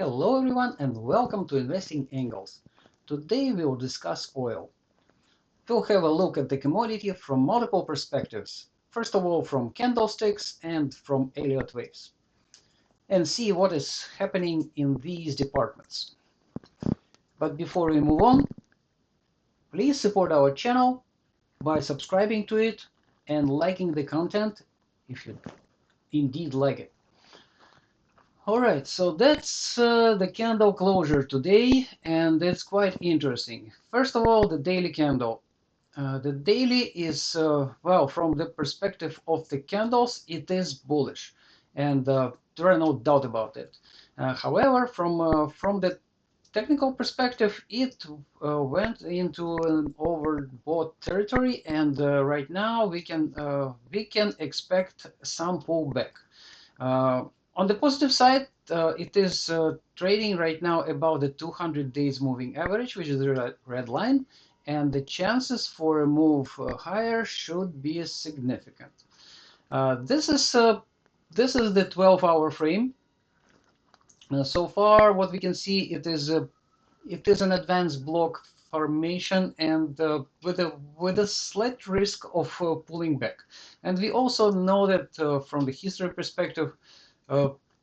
Hello everyone and welcome to Investing Angles. Today we will discuss oil. We'll have a look at the commodity from multiple perspectives. First of all from candlesticks and from Elliott waves. And see what is happening in these departments. But before we move on, please support our channel by subscribing to it and liking the content if you indeed like it. Alright, so that's the candle closure today, and it's quite interesting. First of all, the daily candle. The daily is, well, from the perspective of the candles, it is bullish, and there are no doubt about it. However, from the technical perspective, it went into an overbought territory, and right now we can expect some pullback. On the positive side, it is trading right now about the 200 days moving average, which is the red line, and the chances for a move higher should be significant. This is the 12-hour frame. So far, what we can see, it is an advanced block formation and with a slight risk of pulling back. And we also know that from the history perspective,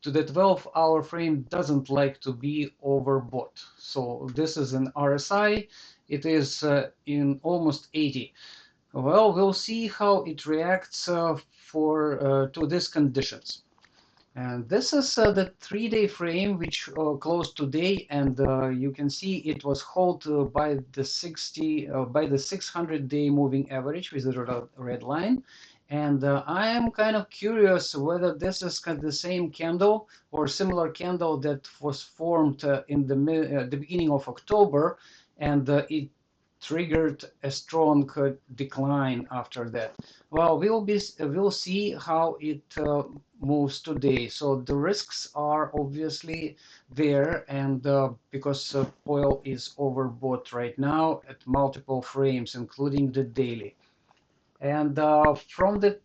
to the 12-hour frame doesn't like to be overbought. So this is an RSI. It is in almost 80. Well, we'll see how it reacts to these conditions. And this is the 3-day frame which closed today, and you can see it was held by the 600-day moving average with the red line. And I am kind of curious whether this is kind of the same candle or similar candle that was formed in the beginning of October, and it triggered a strong decline after that. Well, we'll see how it moves today. So the risks are obviously there, and because oil is overbought right now at multiple frames, including the daily. And from the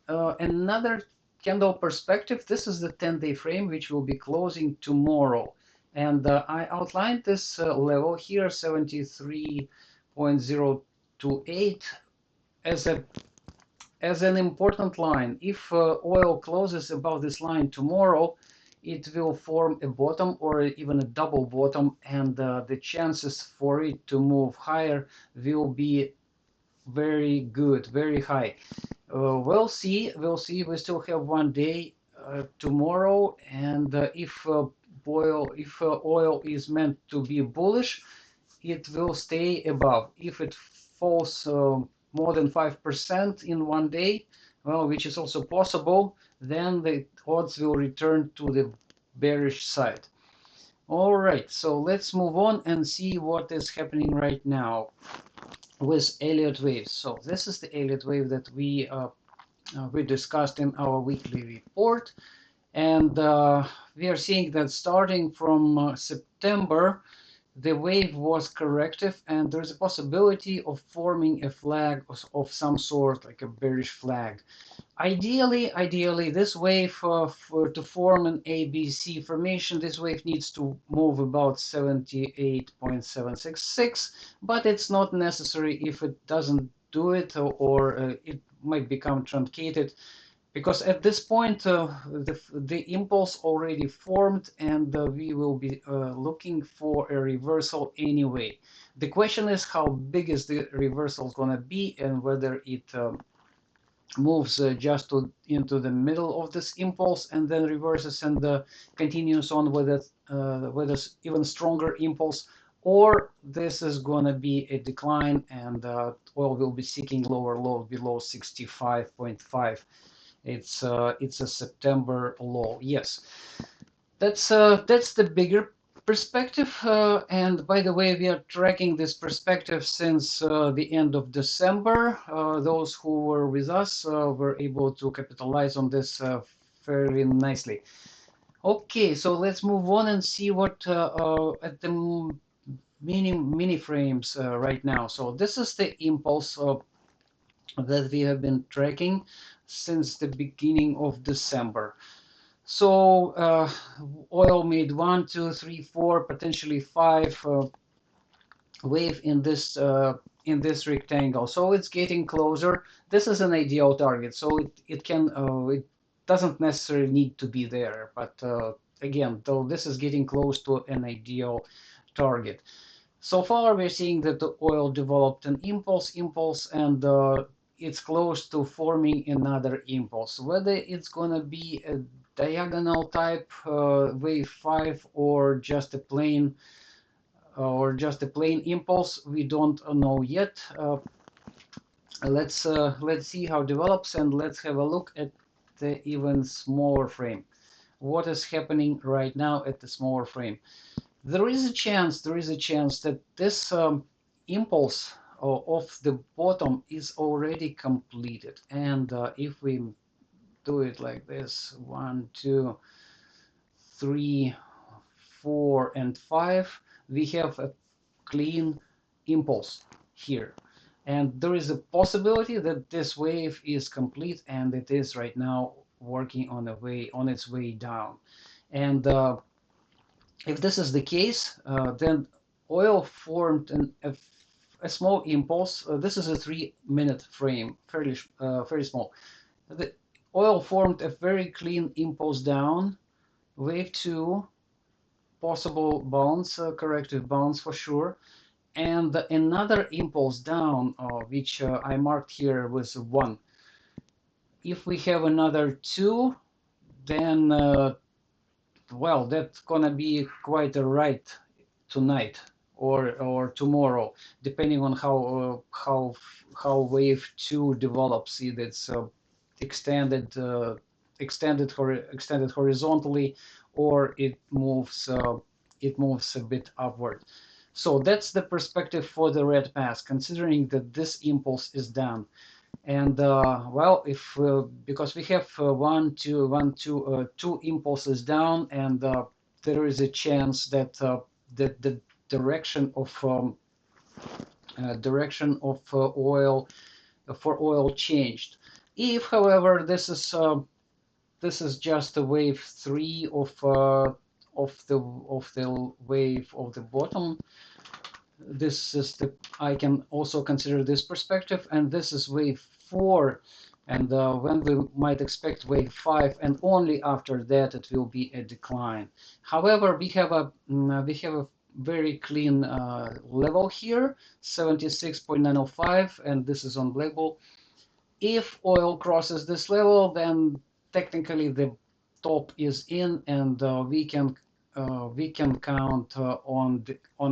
another candle perspective, this is the 10-day frame, which will be closing tomorrow. And I outlined this level here, 73.028, as an important line. If oil closes above this line tomorrow, it will form a bottom or even a double bottom, and the chances for it to move higher will be very good, very high. We'll see. We still have one day tomorrow, and if oil is meant to be bullish, it will stay above. If it falls more than 5% in one day, well, which is also possible, then the odds will return to the bearish side. All right, so let's move on and see what is happening right now with Elliott waves. So this is the Elliott wave that we discussed in our weekly report, and we are seeing that starting from September, the wave was corrective, and there's a possibility of forming a flag of some sort, like a bearish flag. Ideally, this wave to form an ABC formation, this wave needs to move about 78.766, but it's not necessary if it doesn't do it, or it might become truncated, because at this point the impulse already formed, and we will be looking for a reversal anyway. The question is how big is the reversal going to be, and whether it moves just into the middle of this impulse and then reverses and continues on with it with an even stronger impulse, or this is going to be a decline, and oil will be seeking lower low below 65.5. It's a September low. Yes, that's the bigger perspective, and by the way, we are tracking this perspective since the end of December. Those who were with us were able to capitalize on this fairly nicely. Okay, so let's move on and see what at the mini frames right now. So this is the impulse that we have been tracking since the beginning of December. So oil made 1, 2, 3, 4, potentially 5 wave in this rectangle. So it's getting closer. This is an ideal target. So it doesn't necessarily need to be there. But again, though this is getting close to an ideal target. So far, we're seeing that the oil developed an impulse, and it's close to forming another impulse. Whether it's going to be a diagonal type wave 5 or just a plain impulse, we don't know yet. Let's see how it develops, and let's have a look at the even smaller frame. What is happening right now at the smaller frame? There is a chance that this impulse of the bottom is already completed, and if we do it like this, 1, 2, 3, 4, and 5, we have a clean impulse here. And there is a possibility that this wave is complete, and it is right now working on its way down. And if this is the case, then oil formed a small impulse. This is a 3-minute frame, very small. The oil formed a very clean impulse down, wave 2, possible bounce, corrective bounce for sure, and another impulse down, which I marked here with 1. If we have another 2, then well, that's gonna be quite a ride tonight or tomorrow, depending on how wave 2 develops. Either it's extended horizontally, or it moves a bit upward. So that's the perspective for the red pass, considering that this impulse is done. And well, if because we have 1, 2, 1, 2, 2 impulses down, and there is a chance that the direction of oil for oil changed. If, however, this is just a wave 3 of the wave of the bottom, this is I can also consider this perspective, and this is wave 4, and when we might expect wave 5, and only after that it will be a decline. However, we have a very clean level here, 76.905, and this is on label. If oil crosses this level, then technically the top is in, and we can count on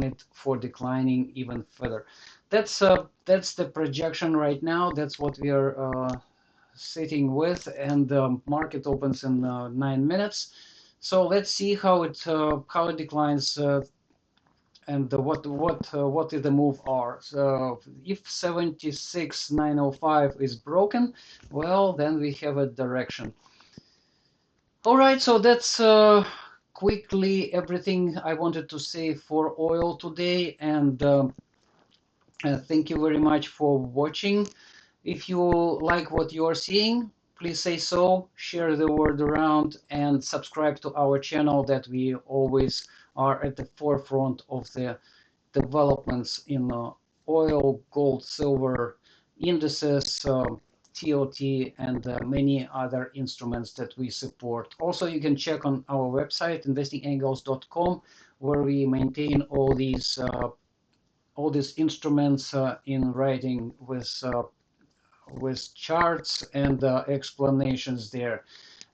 it for declining even further. That's the projection right now. That's what we are sitting with, and the market opens in 9 minutes. So let's see how it declines. And what the move are. So if 76.905 is broken, well, then we have a direction. All right, so that's quickly everything I wanted to say for oil today, and thank you very much for watching. If you like what you are seeing, please say so, share the word around, and subscribe to our channel, that we always are at the forefront of the developments in oil, gold, silver indices, TOT, and many other instruments that we support. Also, you can check on our website, investingangles.com, where we maintain all these instruments in writing with charts and explanations there.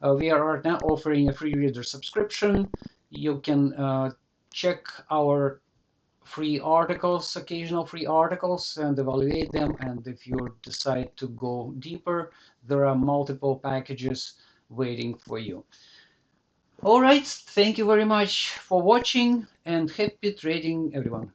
We are now offering a free reader subscription. You can check our free articles, occasional free articles, and evaluate them. And if you decide to go deeper, there are multiple packages waiting for you. All right, thank you very much for watching, and happy trading, everyone.